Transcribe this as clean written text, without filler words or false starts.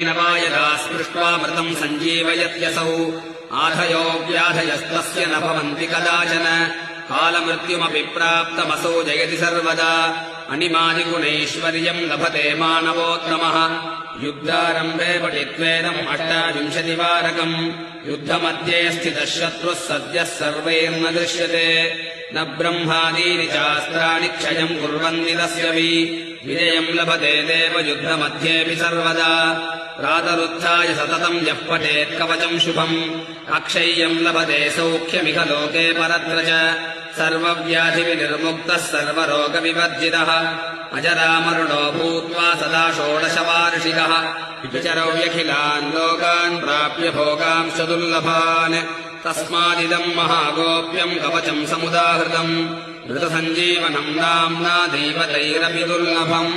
यदा स्पृष्ट्वा मृतम् सञ्जीवयत्यसौ आधयो व्याधयस्तस्य न भवन्ति कदाचन कालमृत्युमपि प्राप्तमसौ जयति सर्वदा अनिमादिगुणैश्वर्यम् लभते मानवोत्तमः युद्धारम्भे पठित्वेदम् 28वारकम् युद्धमध्ये स्थितः शत्रुः सद्यः सर्वैर्न दृश्यते न ब्रह्मादीनि चास्त्राणि क्षयम् कुर्वन्ति तस्य विजयम् लभते देव युद्धमध्येऽपि सर्वदा प्रातरुत्थाय सततम् यः पठेत् कवचम् शुभम् अक्षय्यम् लभते सौख्यमिह लोके परत्र च सर्वव्याधिविनिर्मुक्तः सर्वरोगविवर्जितः अजरामरुणो भूत्वा सदा 16 वार्षिकः विचरव्यखिलान् लोकान् प्राप्य भोगांश्च दुर्लभान् तस्मादिदम् महागोप्यम् कवचम् समुदाहृतम् मृतसञ्जीवनम् नाम्ना दैवतैरपि दुर्लभम्।